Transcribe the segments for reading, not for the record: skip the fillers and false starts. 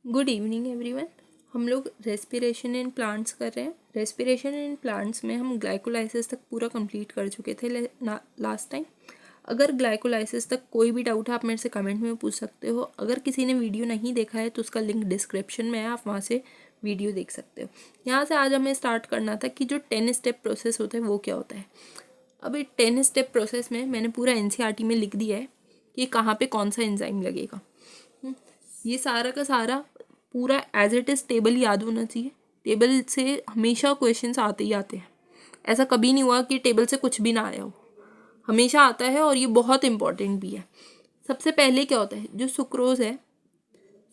Good evening everyone. हम लोग respiration in plants कर रहे हैं। रेस्पिरेशन इन प्लांट्स में हम ग्लाइकोलाइसिस तक पूरा कंप्लीट कर चुके थे लास्ट टाइम। अगर ग्लाइकोलाइसिस तक कोई भी डाउट है आप मेरे से कमेंट में पूछ सकते हो। अगर किसी ने वीडियो नहीं देखा है तो उसका लिंक डिस्क्रिप्शन में है, आप वहाँ से वीडियो देख सकते हो। यहाँ से आज हमें स्टार्ट करना था कि जो 10 स्टेप प्रोसेस होता है वो क्या होता है। अभी 10 स्टेप प्रोसेस में मैंने पूरा NCERT में लिख दिया है कि कहाँ पे कौन सा एंजाइम लगेगा। ये सारा का सारा पूरा एज इट इज़ टेबल याद होना चाहिए। टेबल से हमेशा क्वेश्चंस आते ही आते हैं। ऐसा कभी नहीं हुआ कि टेबल से कुछ भी ना आया हो, हमेशा आता है और ये बहुत इंपॉर्टेंट भी है। सबसे पहले क्या होता है, जो सुक्रोज है,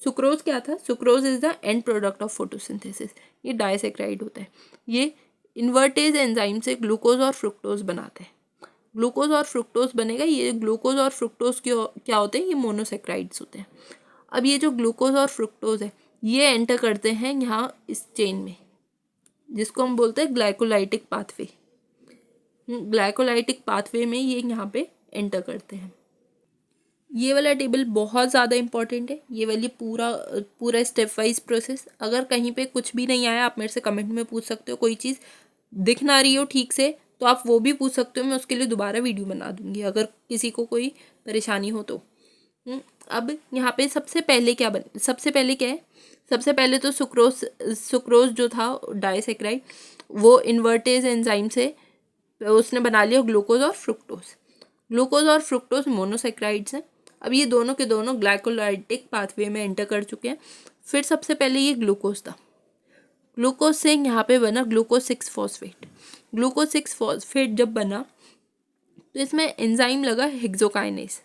सुक्रोज क्या था, sucrose is the end product of photosynthesis. ये डाइसेक्राइड होता है। ये इन्वर्टेज एंजाइम से ग्लूकोज और फ्रुक्टोज बनाते हैं। ग्लूकोज और फ्रुक्टोज बनेगा। ये ग्लूकोज और फ्रुक्टोज क्या होते हैं, ये मोनोसेक्राइड्स होते हैं। अब ये जो ग्लूकोज और फ्रुक्टोज है ये एंटर करते हैं यहाँ इस चेन में, जिसको हम बोलते हैं ग्लाइकोलाइटिक पाथवे। ग्लाइकोलाइटिक पाथवे में ये यहाँ पे एंटर करते हैं। ये वाला टेबल बहुत ज़्यादा इंपॉर्टेंट है। ये वाली पूरा स्टेप वाइज प्रोसेस। अगर कहीं पे कुछ भी नहीं आया आप मेरे से कमेंट में पूछ सकते हो। कोई चीज़ दिख ना रही हो ठीक से तो आप वो भी पूछ सकते हो, मैं उसके लिए दोबारा वीडियो बना दूंगी अगर किसी को कोई परेशानी हो तो। अब यहाँ पे सबसे पहले क्या है, सबसे पहले तो सुक्रोज जो था डाइसेक्राइड, वो इन्वर्टेज एंजाइम से उसने बना लिया ग्लूकोज और फ्रुक्टोज। ग्लूकोज और फ्रुक्टोज मोनोसेक्राइड्स हैं। अब ये दोनों के दोनों ग्लाइकोलाइटिक पाथवे में एंटर कर चुके हैं। फिर सबसे पहले ये ग्लूकोज था। ग्लूकोज से यहाँ पे बना ग्लूकोज 6 फॉस्फेट। ग्लूकोज 6 फॉस्फेट जब बना तो इसमें एंजाइम लगा हेक्सोकाइनेज।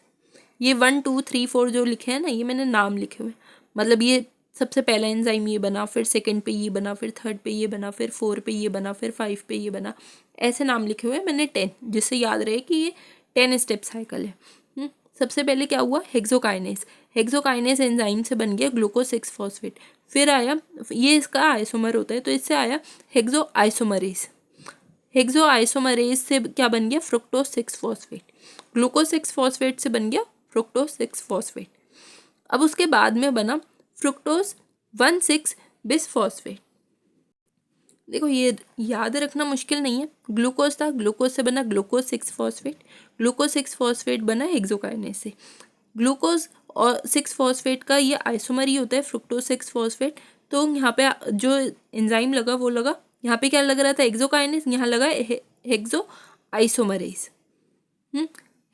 ये 1 2 3 4 जो लिखे हैं ना, ये मैंने नाम लिखे हुए, मतलब ये सबसे पहला एंजाइम ये बना, फिर सेकंड पे ये बना, फिर थर्ड पे ये बना, फिर 4 पे ये बना, फिर 5 पे ये बना। ऐसे नाम लिखे हुए हैं मैंने 10, जिससे याद रहे कि ये 10 स्टेप साइकिल है। सबसे पहले क्या हुआ, हेक्सोकाइनेज। हेक्सोकाइनेज एंजाइम से बन गया ग्लूकोज 6 फॉस्फेट। फिर आया, ये इसका आइसोमर होता है तो इससे आया हेक्सो आइसोमरेज। हेक्सो आइसोमरेज से क्या बन गया, फ्रुक्टोज 6 फॉस्फेट। ग्लूकोज 6 फॉस्फेट से बन गया फ्रुक्टोज 6 फॉस्फेट। अब उसके बाद में बना फ्रुक्टोज 1,6 बिसफॉस्फेट। देखो ये याद रखना मुश्किल नहीं है। ग्लूकोज था, ग्लूकोज से बना ग्लूकोज 6 फॉस्फेट। ग्लूकोज 6 फॉस्फेट बना हेक्सोकाइनेज से। ग्लूकोज और 6 फॉस्फेट का ये आइसोमर ही होता है फ्रुक्टोज 6 फॉस्फेट। तो यहाँ पे जो एंजाइम लगा वो लगा, यहाँ पे क्या लग रहा था, हेक्सोकाइनेज, यहाँ लगा हेक्सो आइसोमरेज।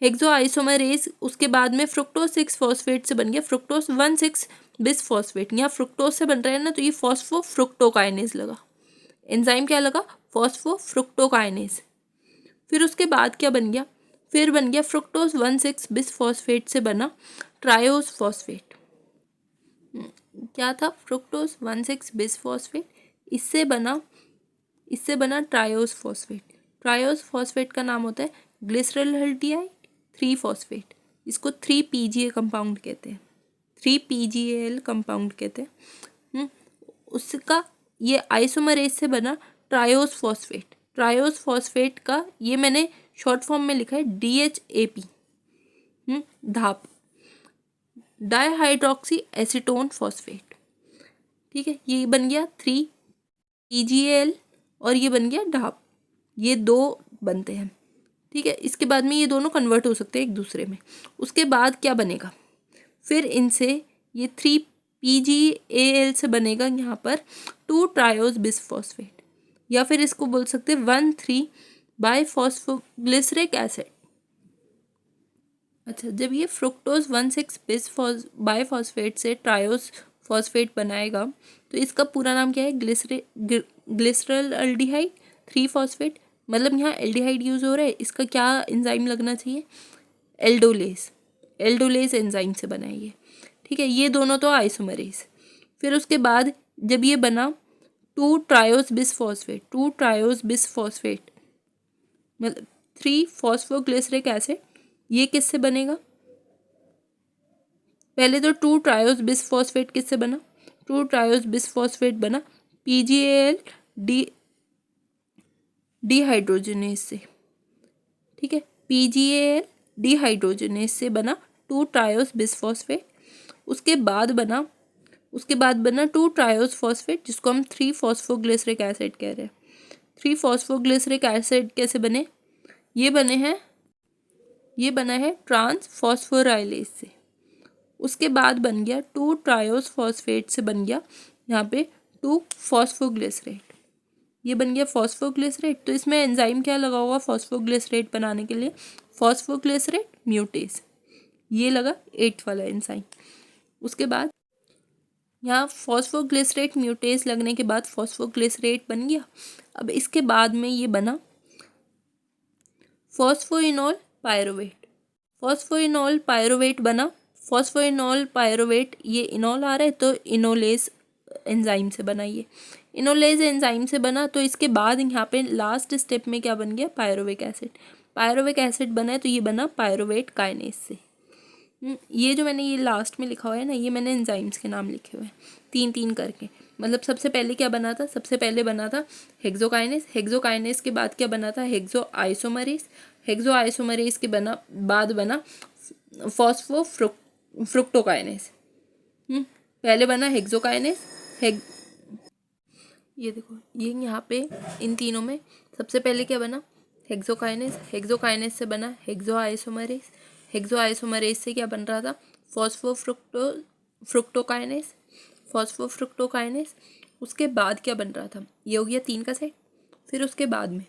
Hexo isomerase. उसके बाद में फ्रुक्टोज 6 फॉस्फेट से बन गया फ्रुक्टोज 1,6 बिसफॉस्फेट। यहाँ फ्रुक्टोज से बन रहा है ना, तो ये फॉस्फो फ्रुक्टोकाइनेज लगा। एंजाइम क्या लगा, फॉस्फो फ्रुक्टोकाइनेज। फिर उसके बाद क्या बन गया, फिर बन गया फ्रुक्टोज 1,6 बिसफॉस्फेट से बना ट्रायोज फॉस्फेट। क्या था, फ्रुक्टोज 1,6 बिसफॉस्फेट, इससे बना ट्रायोज फॉस्फेट। ट्रायोज फॉस्फेट का नाम होता है ग्लिसरॉल्डिहाइड 3 फॉस्फेट। इसको 3-PGA कंपाउंड कहते हैं, 3-PGAL कंपाउंड कहते हैं। उसका ये आइसोमरेज से बना ट्रायोज फॉस्फेट। ट्रायोज फॉस्फेट का ये मैंने शॉर्ट फॉर्म में लिखा है DHAP, धाप, डाईहाइड्रोक्सी एसीटोन फॉस्फेट। ठीक है, ये बन गया 3-PGAL और ये बन गया ढाप। ये दो बनते हैं। ठीक है, इसके बाद में ये दोनों कन्वर्ट हो सकते हैं एक दूसरे में। उसके बाद क्या बनेगा, फिर इनसे ये 3-PGAL से बनेगा यहाँ पर 2 ट्रायोज बिसफॉस्फेट, या फिर इसको बोल सकते हैं 1,3 बाइफॉस्फोग्लिसरिक एसिड। अच्छा, जब ये फ्रुक्टोज 1,6 बाइफॉस्फेट से ट्रायोज फॉस्फेट बनाएगा तो इसका पूरा नाम क्या है, ग्लिसरॉल्डिहाइड 3 फॉस्फेट। मतलब यहाँ एल्डिहाइड यूज हो रहा है, इसका क्या एंजाइम लगना चाहिए, एल्डोलेज। एल्डोलेज एंजाइम से बना है ये। ठीक है, ये दोनों तो आइसोमरेज। फिर उसके बाद जब ये बना 2 ट्रायोज बिसफॉस्फेट, 2 ट्रायोज बिसफॉस्फेट मतलब 3 फॉस्फोग्लिसरिक एसिड, ये किससे बनेगा, पहले तो 2 ट्रायोज बिसफॉस्फेट किससे बना, 2 ट्रायोज बिसफॉस्फेट बना PGAL डिहाइड्रोजनेज से। ठीक है, PGAL डिहाइड्रोजनेज से बना 2 ट्रायोज बिसफॉस्फेट। उसके बाद बना उसके बाद बना 2 ट्रायोस फॉस्फेट, जिसको हम 3 फॉस्फोग्लिसरिक एसिड कह रहे हैं। 3 फॉस्फोग्लिसरिक एसिड कैसे बने? ये बना है ट्रांस फॉस्फोराइलेज से। उसके बाद बन गया 2 ट्रायोस फॉस्फेट से बन गया यहाँ पे 2 फॉस्फोग्लिसरेट। ये बन गया फॉस्फोग्लिसरेट। तो इसमें एंजाइम क्या लगा होगा फॉस्फोग्लिसरेट बनाने के लिए? फॉस्फोग्लिसरेट म्यूटेज, ये लगा 8th वाला एंजाइम। उसके बाद यहाँ फॉस्फोग्लिसरेट म्यूटेज लगने के बाद फॉस्फोग्लिसरेट बन गया। अब इसके बाद में ये बना फॉस्फोइनॉल पायरुवेट। फॉस्फोइनॉल पायरुवेट बना। फॉस्फोइनॉल पायरुवेट, ये इनॉल आ रहा है तो इनोलेज एंजाइम से बना। ये इनोलेज एंजाइम से बना। तो इसके बाद यहाँ पे लास्ट स्टेप में क्या बन गया? Pyruvic acid. पायरुविक एसिड बना है तो ये बना पायरुवेट काइनेज से। ये जो मैंने ये लास्ट में लिखा हुआ है ना, ये मैंने एंजाइम्स के नाम लिखे हुए हैं 3-3 करके। मतलब सबसे पहले क्या बना था? सबसे पहले बना था हेक्सोकाइनेज। हेक्सोकाइनेज के बाद क्या बना था? Hexo isomerase. हेक्सो आइसोमरेज के बाद बना फ्रुक्टोकाइनेज। पहले बना हेक्सोकाइनेज। ये देखो, ये यहाँ पे इन तीनों में सबसे पहले क्या बना? हेक्सोकाइनेज। हेक्सोकाइनेज से बना हेक्सो आइसोमरेज। हेक्सो आइसोमरेज से क्या बन रहा था? फ्रुक्टोकाइनेज। फॉस्फोफ्रुक्टोकाइनेज। उसके बाद क्या बन रहा था? ये हो गया 3 का सेट। फिर उसके बाद में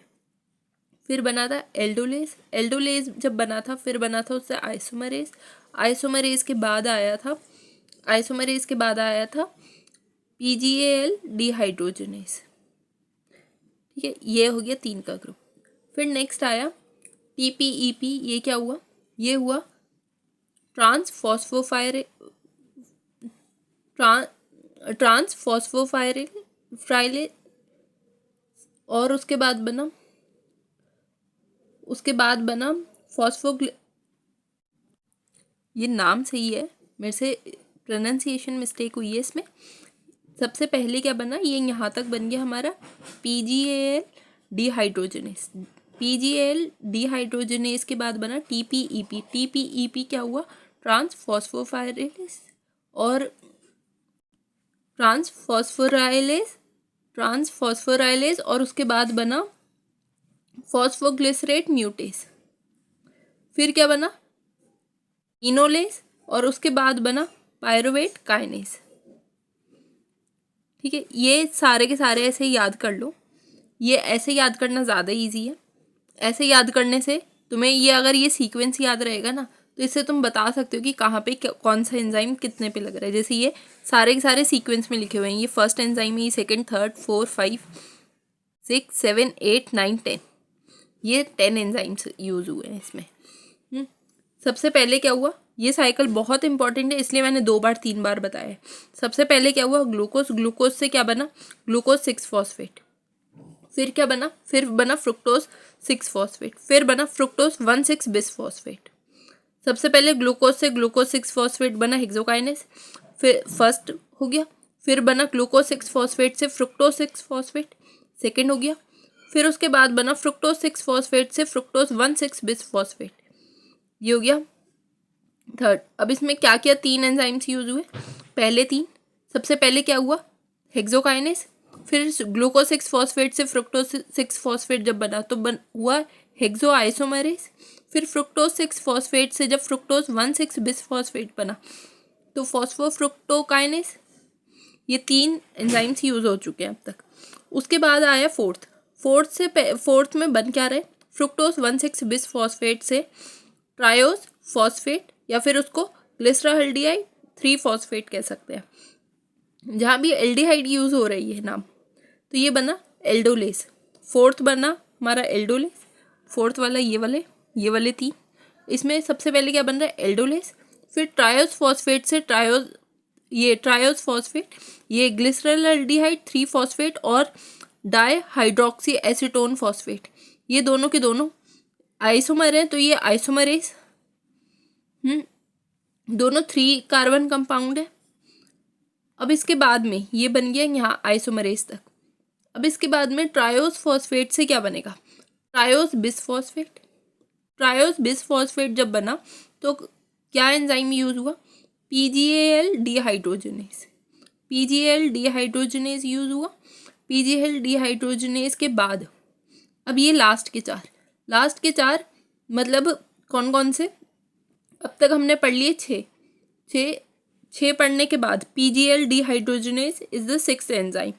फिर बना था एल्डोलेज। एल्डोलेज जब बना था फिर बना था उससे आइसोमरेज। आइसोमरेज के बाद आया था PGAL डिहाइड्रोजनेज। ठीक है, ये हो गया 3 का ग्रुप। फिर नेक्स्ट आया TPEP। ये क्या हुआ? ये हुआ ट्रांसफॉस्फोफाइरेज। और उसके बाद बना फॉस्फोग्ल ये नाम सही है, मेरे से प्रोनाउंसिएशन मिस्टेक हुई है इसमें। सबसे पहले क्या बना? ये यहाँ तक बन गया हमारा PGAL डिहाइड्रोजनेज। PGAL डिहाइड्रोजनेज के बाद बना TPEP। TPEP क्या हुआ? ट्रांसफॉस्फोफाइरेज और ट्रांसफॉस्फोराइलेज और उसके बाद बना फॉस्फोग्लिसरेट म्यूटेज। फिर क्या बना? इनोलेज और उसके बाद बना पायरुवेट काइनेज। ठीक है, ये सारे के सारे ऐसे याद कर लो। ये ऐसे याद करना ज़्यादा इजी है। ऐसे याद करने से तुम्हें ये अगर ये सीक्वेंस याद रहेगा ना, तो इससे तुम बता सकते हो कि कहाँ पे कौन सा एंजाइम कितने पे लग रहा है। जैसे ये सारे के सारे सीक्वेंस में लिखे हुए हैं। ये फर्स्ट एंजाइम है, ये सेकंड, थर्ड, 4, 5, 6, 7, 8, 9, 10। ये 10 एंजाइम्स यूज़ हुए हैं इसमें। सबसे पहले क्या हुआ? ये साइकिल बहुत इंपॉर्टेंट है, इसलिए मैंने 2 बार 3 बार बताया है। सबसे पहले क्या हुआ? ग्लूकोज से क्या बना? Glucose 6 phosphate. फिर क्या बना? फिर बना फ्रुक्टोज 6 फॉस्फेट। फिर बना फ्रुक्टोज 1,6 बिस फॉस्फेट। सबसे पहले ग्लूकोज से ग्लूकोज 6 फॉस्फेट बना हेक्सोकाइनेज, फिर फर्स्ट हो गया। फिर बना ग्लूकोज 6 फॉस्फेट से फ्रुक्टोज 6 फॉस्फेट, सेकेंड हो गया। फिर उसके बाद बना फ्रुक्टोज 6 फॉस्फेट से फ्रुक्टोज 1,6 बिस फॉस्फेट, ये हो गया थर्ड। अब इसमें क्या क्या 3 एंजाइम्स यूज हुए? पहले 3, सबसे पहले क्या हुआ? हेक्सोकाइनेज। फिर ग्लूकोज 6 फॉस्फेट से फ्रुक्टोज 6 फॉस्फेट जब बना तो हुआ हेक्सो आइसोमरेज। फिर फ्रुक्टोज 6 फॉस्फेट से जब फ्रुक्टोज 1,6 बिस फॉस्फेट बना तो फॉस्फोफ्रुक्टोकाइनेज। ये 3 एंजाइम्स यूज हो चुके हैं अब तक। उसके बाद आया फोर्थ में बन क्या रहे? फ्रुक्टोज 1,6 बिस फॉस्फेट से ट्रायोस फॉस्फेट या फिर उसको ग्लिसराल्डिहाइड 3 फॉस्फेट कह सकते हैं। जहाँ भी एल्डिहाइड यूज हो रही है नाम, तो ये बना एल्डोलेस। फोर्थ बना हमारा एल्डोलेस, फोर्थ वाला ये वाले 3। इसमें सबसे पहले क्या बन रहा है? एल्डोलेस। फिर ट्रायोस फॉस्फेट से ट्रायोस फॉस्फेट, ये ग्लिसराल्डिहाइड 3 फॉस्फेट और डाईहाइड्रोक्सी एसीटोन फॉस्फेट, ये दोनों के दोनों आइसोमर हैं, तो ये आइसोमरेज। दोनों 3 कार्बन कंपाउंड है। अब इसके बाद में ये बन गया यहाँ आइसोमरेज तक। अब इसके बाद में ट्रायोस फॉस्फेट से क्या बनेगा? Triose bis phosphate. Triose bis phosphate जब बना तो क्या एंजाइम यूज हुआ? PGAL dehydrogenase. PGL dehydrogenase use हुआ। PGL डिहाइड्रोजनेज के बाद अब ये लास्ट के चार मतलब कौन कौन से, अब तक हमने पढ़ लिए छः पढ़ने के बाद PGL dehydrogenase is the 6th enzyme.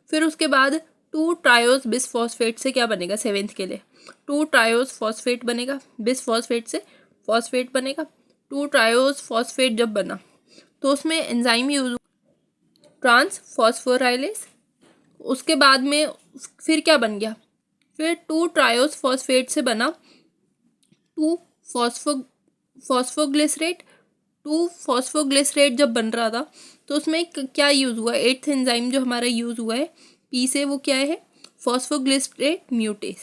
फिर उसके बाद 2 ट्रायोस बिसफॉस्फेट से क्या बनेगा 7th के लिए 2 ट्रायोस फॉस्फेट बनेगा, बिसफॉस्फेट से फॉस्फेट बनेगा। 2 ट्रायोस फॉस्फेट जब बना तो उसमें एंजाइम यूज ट्रांसफॉस्फोराइलेज। उसके बाद में फिर क्या बन गया, फिर 2 ट्रायोस फॉस्फेट से बना 2 फॉस्फोग्लिसरेट। 2 फॉस्फोग्लिसरेट जब बन रहा था तो उसमें क्या यूज़ हुआ, 8th एंजाइम जो हमारा यूज़ हुआ है पी से, वो क्या है फॉस्फोग्लिसरेट म्यूटेज।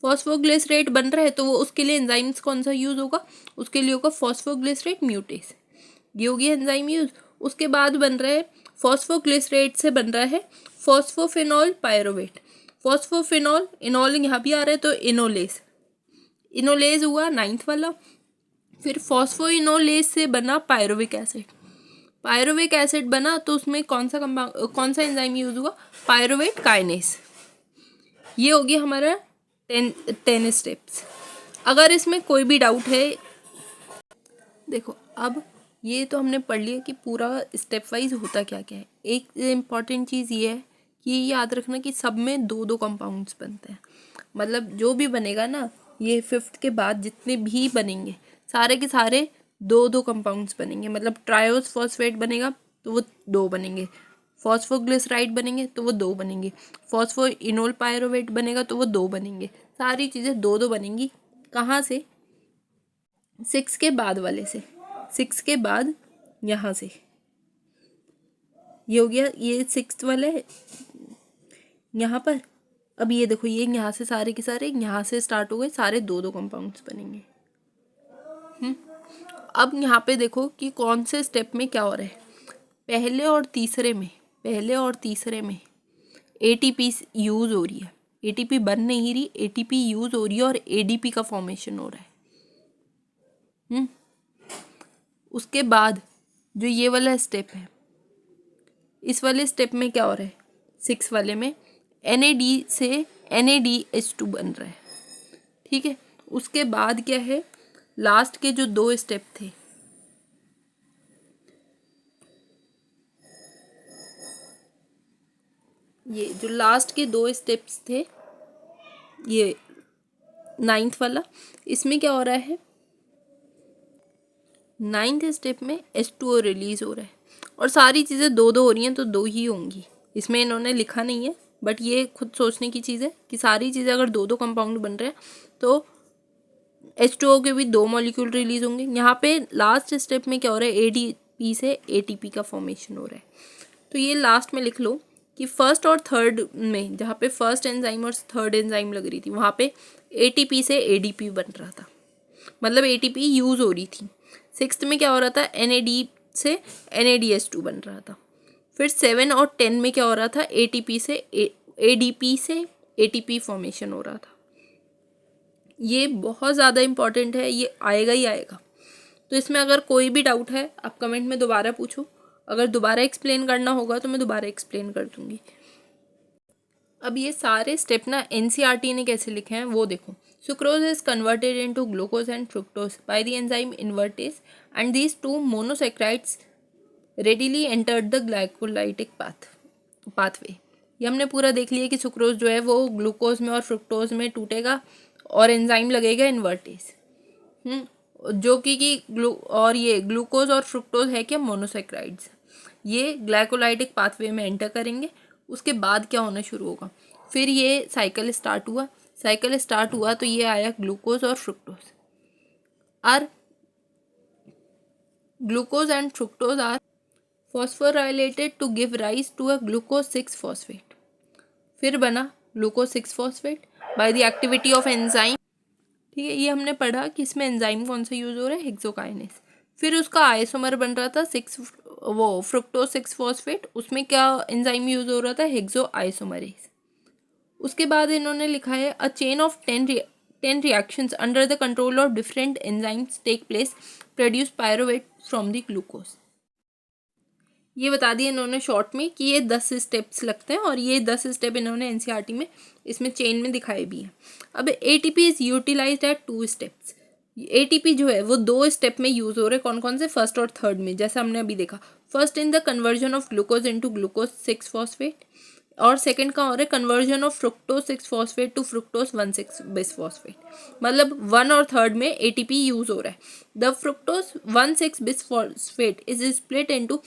फॉस्फोग्लिसरेट बन रहा है तो वो उसके लिए एंजाइम्स कौन सा यूज़ होगा, उसके लिए होगा फॉस्फोग्लिसरेट म्यूटेज, ये होगी एंजाइम यूज। उसके बाद बन रहा है फॉस्फोग्लिसरेट से बन रहा है फॉस्फोफिनॉल पायरोवेट। फॉस्फोफिनॉल इनॉल यहाँ भी आ रहा है तो इनोलेज हुआ 9th वाला। फिर फॉस्फोइनोलेज से बना पायरोविक एसिड बना तो उसमें कौन सा एंजाइम यूज हुआ, पायरोवेट काइनेज। ये हो गया हमारा 10 स्टेप्स। अगर इसमें कोई भी डाउट है, देखो अब ये तो हमने पढ़ लिया कि पूरा स्टेप वाइज होता क्या क्या है। एक इम्पॉर्टेंट चीज़ ये है कि याद रखना कि सब में 2 कंपाउंड्स बनते हैं, मतलब जो भी बनेगा ना ये 5th के बाद जितने भी बनेंगे सारे के सारे 2 कंपाउंड्स बनेंगे। मतलब ट्रायोस फॉस्फेट बनेगा तो वो 2 बनेंगे, फॉस्फोग्लिसराइड बनेंगे तो वो 2 बनेंगे, फॉस्फोइनोल पायरोवेट बनेगा तो वो 2 बनेंगे। सारी चीज़ें 2 बनेंगी। कहाँ से, 6 के बाद वाले से, 6 के बाद यहाँ से, ये हो गया, ये 6th वाला है यहाँ पर। अब ये देखो ये यहाँ से सारे के सारे यहाँ से स्टार्ट हो गए, सारे 2 कंपाउंड्स बनेंगे। अब यहाँ पे देखो कि कौन से स्टेप में क्या हो रहा है। पहले और तीसरे में ATP यूज़ हो रही है, ATP बन नहीं रही, ATP यूज़ हो रही है और ADP का फॉर्मेशन हो रहा है। उसके बाद जो ये वाला स्टेप है, इस वाले स्टेप में क्या हो रहा है, 6 वाले में NAD से NADH2 बन रहा है, ठीक है। उसके बाद क्या है, लास्ट के जो 2 स्टेप थे, ये जो लास्ट के 2 स्टेप्स थे, ये 9th वाला, इसमें क्या हो रहा है, 9th स्टेप में H2O रिलीज हो रहा है और सारी चीज़ें 2 हो रही हैं तो 2 ही होंगी। इसमें इन्होंने लिखा नहीं है बट ये खुद सोचने की चीज़ है कि सारी चीज़ें अगर 2 कंपाउंड बन रहे हैं तो H2O के भी 2 मॉलिक्यूल रिलीज होंगे। यहाँ पे लास्ट स्टेप में क्या हो रहा है, ADP से ATP का फॉर्मेशन हो रहा है। तो ये लास्ट में लिख लो कि फर्स्ट और थर्ड में, जहाँ पे फर्स्ट एंजाइम और थर्ड एंजाइम लग रही थी, वहाँ पे ATP से ADP बन रहा था, मतलब ATP यूज़ हो रही थी। 6th में क्या हो रहा था, NAD से NADH2 बन रहा था। फिर 7 और 10 में क्या हो रहा था, ADP से ATP फॉर्मेशन हो रहा था। ये बहुत ज़्यादा इम्पॉर्टेंट है, ये आएगा ही आएगा। तो इसमें अगर कोई भी डाउट है आप कमेंट में दोबारा पूछो, अगर दोबारा एक्सप्लेन करना होगा तो मैं दोबारा एक्सप्लेन कर दूँगी। अब ये सारे स्टेप ना NCERT ने कैसे लिखे हैं वो देखो। Sucrose is converted into glucose and fructose by the enzyme invertase and these 2 monosaccharides readily entered the glycolytic pathway. ये हमने पूरा देख लिया कि सुक्रोज जो है वो ग्लूकोज में और फ्रुक्टोज में टूटेगा और एंजाइम लगेगा इन्वर्टेज, जो कि ये ग्लूकोज और फ्रुक्टोज है क्या, मोनोसैकेराइड्स। ये ग्लाइकोलाइटिक पाथवे में एंटर करेंगे। उसके बाद क्या होना शुरू होगा, फिर ये साइकिल स्टार्ट हुआ तो ये आया ग्लूकोज और fructose. Are glucose and fructose are phosphorylated to give rise to a glucose 6 phosphate. फिर बना glucose 6 phosphate by the activity of enzyme, ठीक है। ये हमने पढ़ा कि इसमें एंजाइम कौन सा यूज हो रहा है, हेक्सोकाइनेज। फिर उसका आइसोमर बन रहा था फ्रुक्टोज 6 फॉस्फेट, उसमें क्या एंजाइम यूज हो रहा था, हेक्सो आइसोमरेज। उसके बाद इन्होंने लिखा है a chain of 10 reactions under the control of different enzymes take place produce pyruvate from the glucose। ये बता दिया इन्होंने शॉर्ट में कि ये 10 स्टेप्स लगते हैं और ये 10 स्टेप इन्होंने एनसीईआरटी में इसमें चेन में दिखाए भी हैं। अब ATP is utilised at 2 steps. ATP जो है वो 2 स्टेप में यूज हो रहे हैं, कौन कौन से, फर्स्ट और थर्ड में, जैसा हमने अभी देखा। First in the conversion of glucose into glucose 6 phosphate, और सेकंड का हो रहा है conversion of fructose 6 phosphate to fructose 1,6 bis phosphate. मतलब 1 और थर्ड में एटीपी यूज हो रहा है। The fructose 1,6 bis phosphate is split into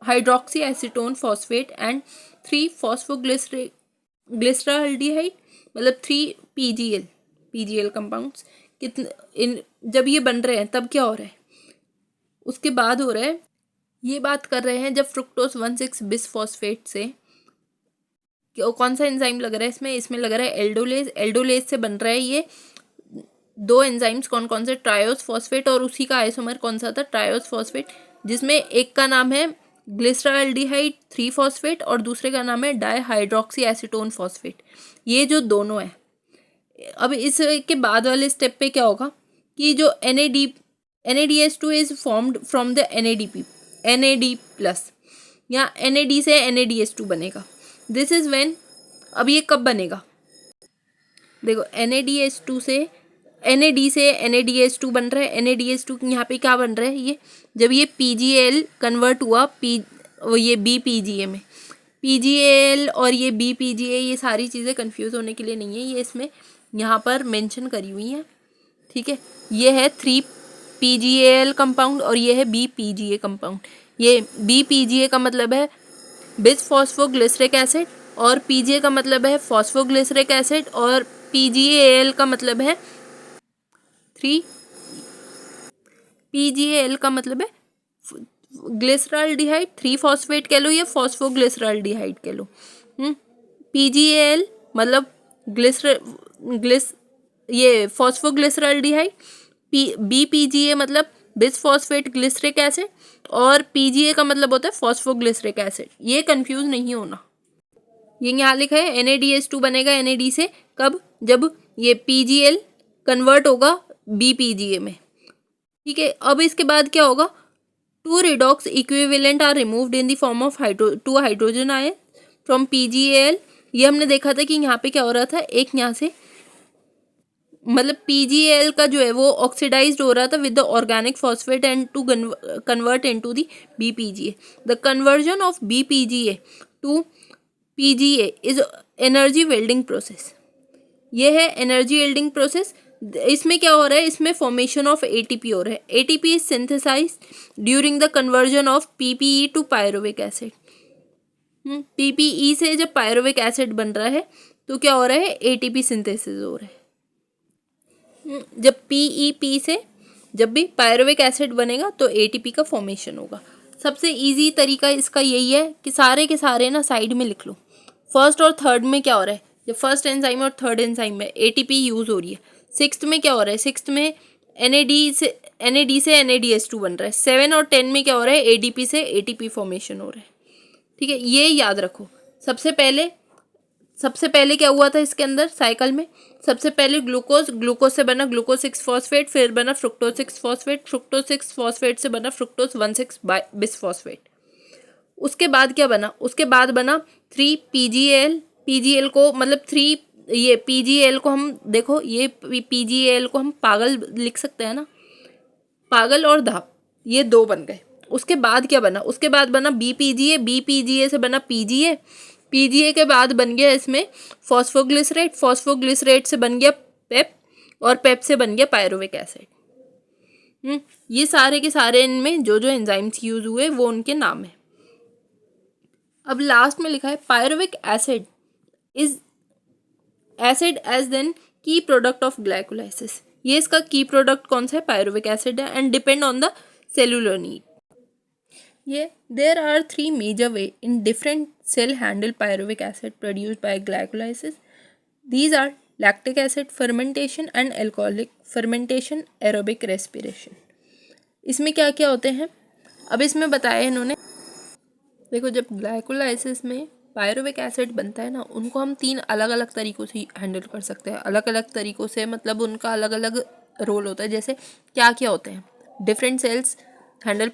hydroxy acetone phosphate and 3 फॉस्फोग्लिसराल्डिहाइड, मतलब 3 पीजीएल कंपाउंड्स। कितने जब ये बन रहे हैं तब क्या हो रहा है, उसके बाद हो रहा है, ये बात कर रहे हैं जब फ्रुक्टोज 1,6 बिस फॉस्फेट से कौन सा एंजाइम लग रहा है इसमें लग रहा है एल्डोलेज। एल्डोलेज से बन रहा है ये 2 एंजाइम्स, कौन कौन से, ट्रायोस फॉस्फेट, और उसी का आइसोमर कौन सा था, ट्रायोस फॉस्फेट, जिसमें एक का नाम है ग्लिसराल्डिहाइड 3 फॉस्फेट और दूसरे का नाम है डाईहाइड्रोक्सी एसीटोन फॉस्फेट। ये जो दोनों है, अब इसके बाद वाले स्टेप पे क्या होगा कि जो NADH2 is formed from the NAD plus, या NAD से NADH2 बनेगा। दिस इज व्हेन, अब ये कब बनेगा, देखो NAD से NADH2 बन रहा है। NADH2 यहाँ पे क्या बन रहा है, ये जब ये PGL कन्वर्ट हुआ ये BPGA में, PGL और ये BPGA, ये सारी चीज़ें कंफ्यूज होने के लिए नहीं है, ये इसमें यहाँ पर मेंशन करी हुई हैं, ठीक है। ये है 3 PGAL कंपाउंड और ये है BPGA कंपाउंड। ये BPGA का मतलब है बिस फॉस्फोग्लिसरिक एसिड, और PGA का मतलब है फॉस्फोग्लिसरिक एसिड, और PGAL का मतलब है 3 PGAL का मतलब है ग्लिसराल्डिहाइड 3 फॉस्फेट कह लो या फॉस्फोग्लिसराल्डिहाइड कह लो। PGAL मतलब ये फॉस्फोग्लिसराल्डिहाइड, BPGA मतलब बिस फॉस्फेट ग्लिसरिक एसिड, और PGA का मतलब होता है फॉस्फोग्लिसरिक एसिड। ये कंफ्यूज नहीं होना। ये यहाँ लिखा है NADH2 बनेगा NAD से, कब, जब ये PGL कन्वर्ट होगा BPGA में, ठीक है। अब इसके बाद क्या होगा, 2 redox equivalent are removed in the form of 2 hydrogen ion from PGAL। ये हमने देखा था कि यहाँ पे क्या हो रहा था, एक यहाँ से मतलब PGAL का जो है वो ऑक्सीडाइज्ड हो रहा था with the organic phosphate and to convert into the BPGA। The conversion of BPGA to PGA is energy yielding process. ये है एनर्जी वेल्डिंग प्रोसेस। इसमें क्या हो रहा है, इसमें फॉर्मेशन ऑफ ATP हो रहा है। ATP is synthesized during the conversion of PPE to pyruvic acid. PPE से जब पायरुविक एसिड बन रहा है तो क्या हो रहा है, ATP सिंथेसिस हो रहा है। जब PEP से जब भी पायरुविक एसिड बनेगा तो ATP का फॉर्मेशन होगा। सबसे इजी तरीका इसका यही है कि सारे के सारे ना साइड में लिख लो। फर्स्ट और थर्ड में क्या हो रहा है, जब फर्स्ट एंजाइम और थर्ड एंजाइम में ATP यूज हो रही है। सिक्स्थ में क्या हो रहा है, सिक्स्थ में NAD से NADH2 बन रहा है। 7 और 10 में क्या हो रहा है, ADP से ATP फॉर्मेशन हो रहा है, ठीक है। ये याद रखो। सबसे पहले क्या हुआ था इसके अंदर साइकिल में, सबसे पहले ग्लूकोज से बना ग्लूकोज 6 फॉस्फेट, फिर बना फ्रुक्टोज 6 फॉस्फेट, फ्रुक्टोज 6 फॉस्फेट से बना फ्रुक्टोज 1,6 बिस फॉस्फेट। उसके बाद क्या बना, उसके बाद बना 3 PGAL को मतलब 3 ये PGAL को हम देखो, ये PGAL को हम पागल लिख सकते हैं ना, पागल और धाप, ये 2 बन गए। उसके बाद क्या बना, उसके बाद बना BPGA से बना PGA के बाद बन गया इसमें फॉस्फोग्लिसरेट से बन गया पेप, और पेप से बन गया पायरुविक एसिड। ये सारे के सारे इनमें जो जो एंजाइम्स यूज हुए वो उनके नाम है। अब लास्ट में लिखा है pyruvic acid is acid as then key product of glycolysis. ये इसका की प्रोडक्ट कौन सा है, पायरुविक एसिड है, and depend on the cellular need. ये there are 3 major way in different cell handle pyruvic acid produced by glycolysis. These are lactic acid fermentation and alcoholic fermentation, aerobic respiration. इसमें क्या क्या होते हैं, अब इसमें बताया इन्होंने। देखो जब ग्लाइकोलाइसिस में पायरुविक एसिड बनता है ना, उनको हम 3 अलग अलग तरीक़ों से हैंडल कर सकते हैं। अलग अलग तरीक़ों से मतलब उनका अलग अलग रोल होता है। जैसे क्या क्या होते हैं, डिफरेंट सेल्स हैंडल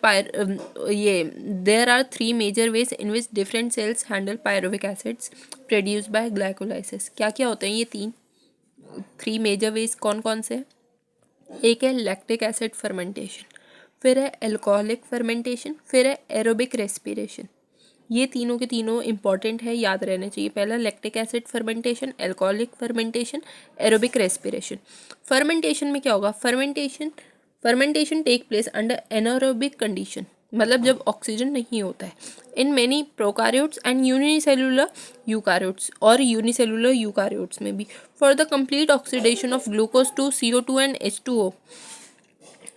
ये there are 3 major ways in which different cells handle pyruvic acids produce by glycolysis. क्या क्या होते हैं ये 3 मेजर वेज कौन कौन से हैं? एक है लैक्टिक एसिड फर्मेंटेशन, फिर है एल्कोहलिक फर्मेंटेशन, फिर है एरोबिक रेस्पिरेशन। ये तीनों के तीनों इंपॉर्टेंट है, याद रहने चाहिए। पहला lactic acid fermentation, alcoholic fermentation, aerobic respiration. Fermentation में क्या होगा? Fermentation take place under anaerobic condition, मतलब जब ऑक्सीजन नहीं होता है, in many prokaryotes and unicellular eukaryotes, और यूनिसेलुलर यूकार्योट्स में भी, for the complete oxidation of glucose to CO2 and H2O.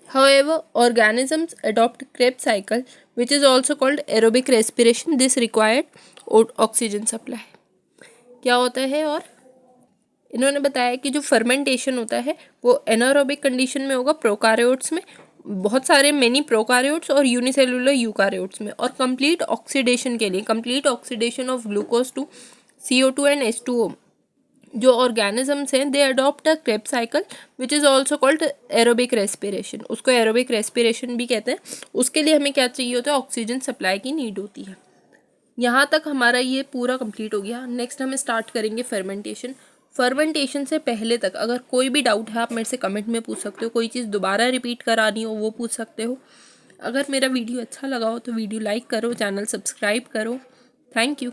However, organisms adopt Krebs cycle, which is also called aerobic respiration. This required oxygen supply. क्या होता है? और इन्होंने बताया कि जो फर्मेंटेशन होता है वो एनारोबिक कंडीशन में होगा प्रोकार्योट्स में, बहुत सारे मेनी प्रोकार्योट्स और यूनिसेलुलर यूकार्योट्स में, और कंप्लीट ऑक्सीडेशन के लिए, complete oxidation of glucose to CO2 and H2O, जो ऑर्गेनिजम्स हैं they adopt a Krebs cycle which is also called aerobic respiration. उसको एरोबिक रेस्पिरेशन भी कहते हैं। उसके लिए हमें क्या चाहिए होता है? ऑक्सीजन सप्लाई की नीड होती है। यहाँ तक हमारा ये पूरा कंप्लीट हो गया। नेक्स्ट हमें स्टार्ट करेंगे फर्मेंटेशन। फर्मेंटेशन से पहले तक अगर कोई भी डाउट है आप मेरे से कमेंट में पूछ सकते हो, कोई चीज़ दोबारा रिपीट करानी हो वो पूछ सकते हो। अगर मेरा वीडियो अच्छा लगा हो तो वीडियो लाइक करो, चैनल सब्सक्राइब करो। Thank you.